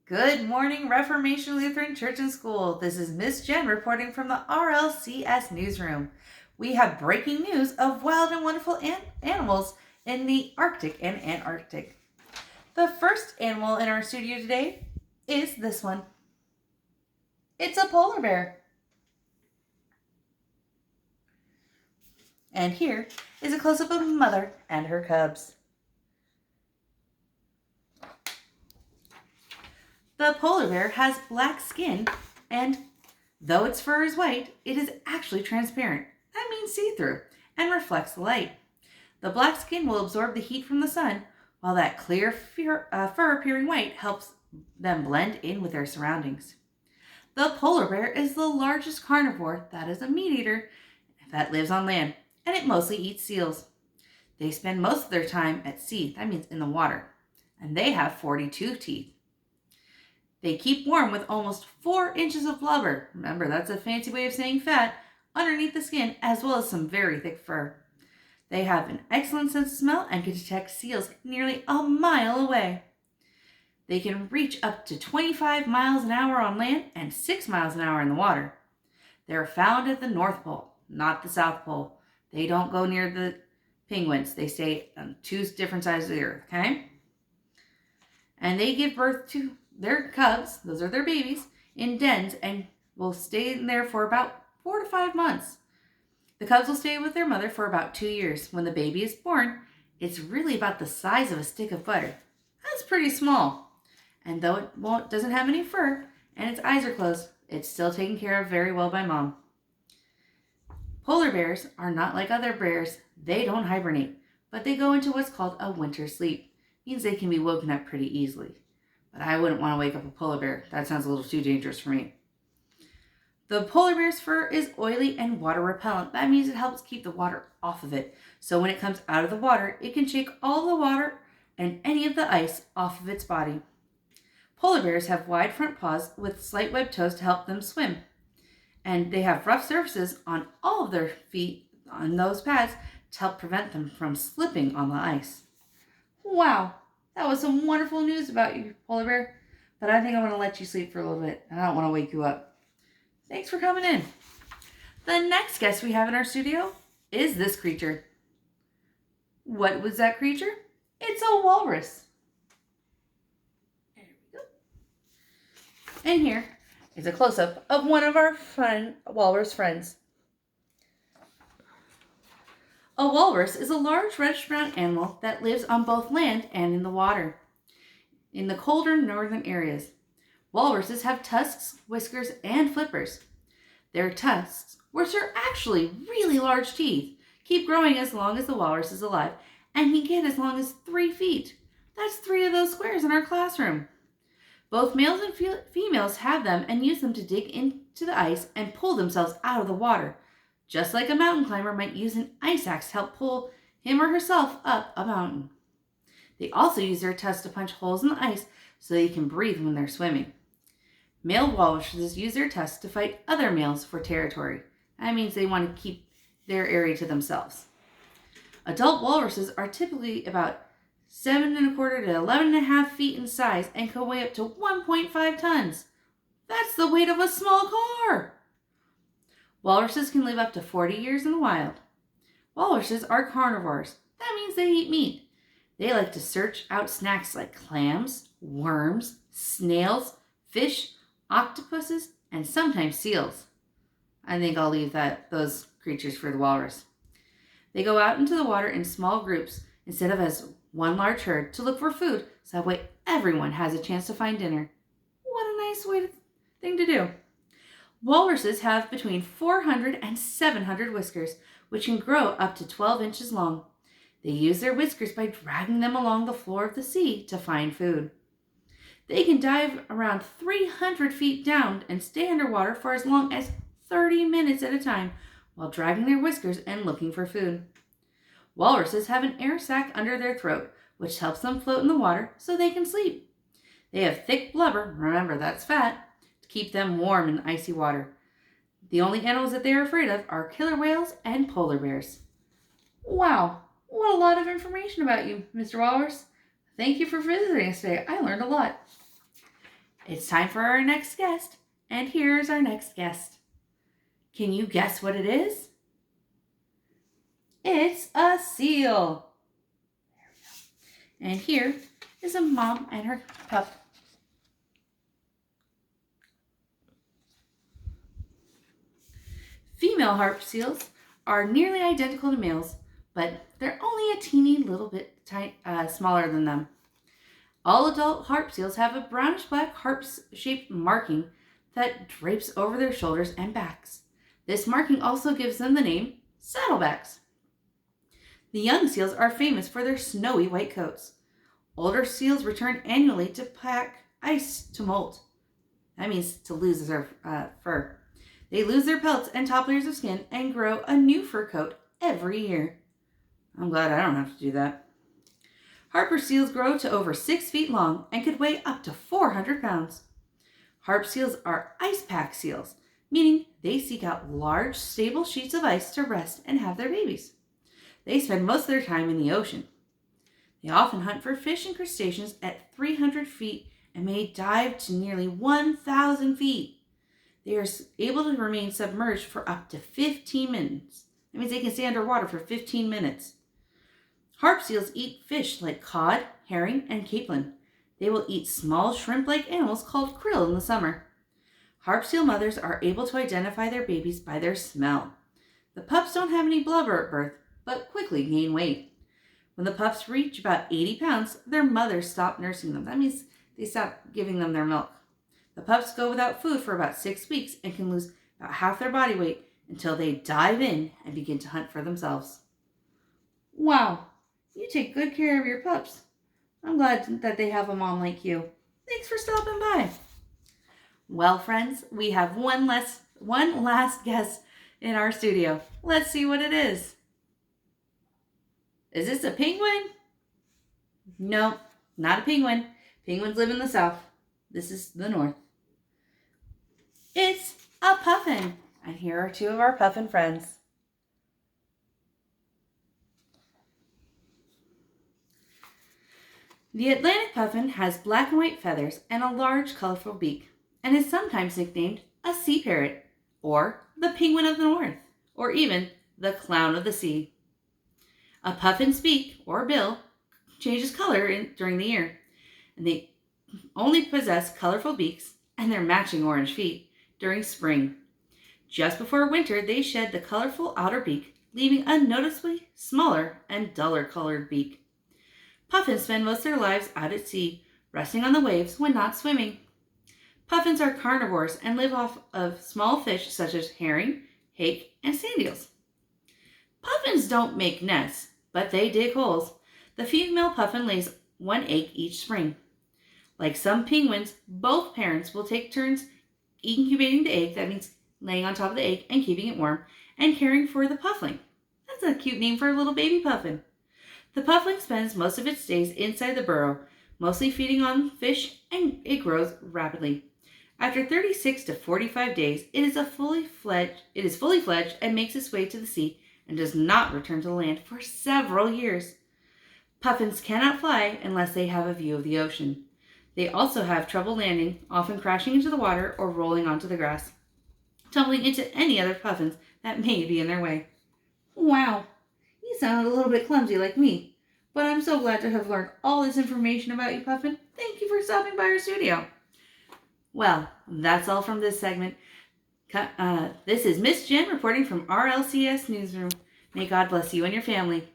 Good morning, Reformation Lutheran Church and School. This is Miss Jen reporting from the RLCS newsroom. We have breaking news of wild and wonderful animals in the Arctic and Antarctic. The first animal in our studio today is this one. It's a polar bear. And here is a close-up of mother and her cubs. The polar bear has black skin, and though its fur is white, it is actually transparent. That means see-through and reflects the light. The black skin will absorb the heat from the sun, while that clear fur appearing white helps them blend in with their surroundings. The polar bear is the largest carnivore, that is a meat eater, that lives on land, and it mostly eats seals. They spend most of their time at sea, that means in the water, and they have 42 teeth. They keep warm with almost 4 inches of blubber, remember that's a fancy way of saying fat, underneath the skin, as well as some very thick fur. They have an excellent sense of smell and can detect seals nearly a mile away. They can reach up to 25 miles an hour on land and 6 miles an hour in the water. They are found at the North Pole, not the South Pole. They don't go near the penguins. They stay on 2 different sides of the earth, okay? And they give birth to their cubs, those are their babies, in dens and will stay in there for about 4 to 5 months. The cubs will stay with their mother for about 2 years. When the baby is born, it's really about the size of a stick of butter. That's pretty small. And though it doesn't have any fur and its eyes are closed, it's still taken care of very well by mom. Polar bears are not like other bears. They don't hibernate, but they go into what's called a winter sleep. It means they can be woken up pretty easily. But I wouldn't want to wake up a polar bear. That sounds a little too dangerous for me. The polar bear's fur is oily and water repellent. That means it helps keep the water off of it. So when it comes out of the water, it can shake all the water and any of the ice off of its body. Polar bears have wide front paws with slight webbed toes to help them swim. And they have rough surfaces on all of their feet on those pads to help prevent them from slipping on the ice. Wow, that was some wonderful news about you, polar bear. But I think I'm going to let you sleep for a little bit. I don't want to wake you up. Thanks for coming in. The next guest we have in our studio is this creature. What was that creature? It's a walrus. There we go. And here is a close-up of one of our fun walrus friends. A walrus is a large reddish-brown animal that lives on both land and in the water, in the colder northern areas. Walruses have tusks, whiskers, and flippers. Their tusks, which are actually really large teeth, keep growing as long as the walrus is alive and can get as long as 3 feet. That's 3 of those squares in our classroom. Both males and females have them and use them to dig into the ice and pull themselves out of the water, just like a mountain climber might use an ice axe to help pull him or herself up a mountain. They also use their tusks to punch holes in the ice so they can breathe when they're swimming. Male walruses use their tusks to fight other males for territory. That means they want to keep their area to themselves. Adult walruses are typically about 7.25 to 11.5 feet in size and can weigh up to 1.5 tons. That's the weight of a small car! Walruses can live up to 40 years in the wild. Walruses are carnivores. That means they eat meat. They like to search out snacks like clams, worms, snails, fish, octopuses, and sometimes seals. I think I'll leave those creatures for the walrus. They go out into the water in small groups instead of as one large herd to look for food, so that way everyone has a chance to find dinner. What a nice thing to do. Walruses have between 400 and 700 whiskers, which can grow up to 12 inches long. They use their whiskers by dragging them along the floor of the sea to find food. They can dive around 300 feet down and stay underwater for as long as 30 minutes at a time while dragging their whiskers and looking for food. Walruses have an air sac under their throat, which helps them float in the water so they can sleep. They have thick blubber, remember that's fat, to keep them warm in icy water. The only animals that they are afraid of are killer whales and polar bears. Wow, what a lot of information about you, Mr. Walrus. Thank you for visiting us today. I learned a lot. It's time for our next guest, and here's our next guest. Can you guess what it is? It's a seal. There we go. And here is a mom and her pup. Female harp seals are nearly identical to males, but they're only a teeny little bit smaller than them. All adult harp seals have a brownish-black harp-shaped marking that drapes over their shoulders and backs. This marking also gives them the name saddlebacks. The young seals are famous for their snowy white coats. Older seals return annually to pack ice to molt. That means to lose their fur. They lose their pelts and top layers of skin and grow a new fur coat every year. I'm glad I don't have to do that. Harper seals grow to over 6 feet long and could weigh up to 400 pounds. Harp seals are ice pack seals, meaning they seek out large, stable sheets of ice to rest and have their babies. They spend most of their time in the ocean. They often hunt for fish and crustaceans at 300 feet and may dive to nearly 1,000 feet. They are able to remain submerged for up to 15 minutes. That means they can stay underwater for 15 minutes. Harp seals eat fish like cod, herring, and capelin. They will eat small shrimp-like animals called krill in the summer. Harp seal mothers are able to identify their babies by their smell. The pups don't have any blubber at birth, but quickly gain weight. When the pups reach about 80 pounds, their mothers stop nursing them. That means they stop giving them their milk. The pups go without food for about 6 weeks and can lose about half their body weight until they dive in and begin to hunt for themselves. Wow, you take good care of your pups. I'm glad that they have a mom like you. Thanks for stopping by. Well, friends, we have one last guest in our studio. Let's see what it is. Is this a penguin? No, not a penguin. Penguins live in the south. This is the north. It's a puffin. And here are 2 of our puffin friends. The Atlantic puffin has black and white feathers and a large, colorful beak, and is sometimes nicknamed a sea parrot, or the penguin of the north, or even the clown of the sea. A puffin's beak, or bill, changes color during the year, and they only possess colorful beaks and their matching orange feet during spring. Just before winter, they shed the colorful outer beak, leaving a noticeably smaller and duller colored beak. Puffins spend most of their lives out at sea, resting on the waves when not swimming. Puffins are carnivores and live off of small fish such as herring, hake, and sand eels. Puffins don't make nests, but they dig holes. The female puffin lays 1 egg each spring. Like some penguins, both parents will take turns incubating the egg, that means laying on top of the egg and keeping it warm, and caring for the puffling. That's a cute name for a little baby puffin. The puffling spends most of its days inside the burrow, mostly feeding on fish, and it grows rapidly. After 36 to 45 days, it is fully fledged and makes its way to the sea and does not return to the land for several years. Puffins cannot fly unless they have a view of the ocean. They also have trouble landing, often crashing into the water or rolling onto the grass, tumbling into any other puffins that may be in their way. Wow, you sounded a little bit clumsy like me, but I'm so glad to have learned all this information about you, Puffin. Thank you for stopping by our studio. Well, that's all from this segment. This is Miss Jen reporting from RLCS Newsroom. May God bless you and your family.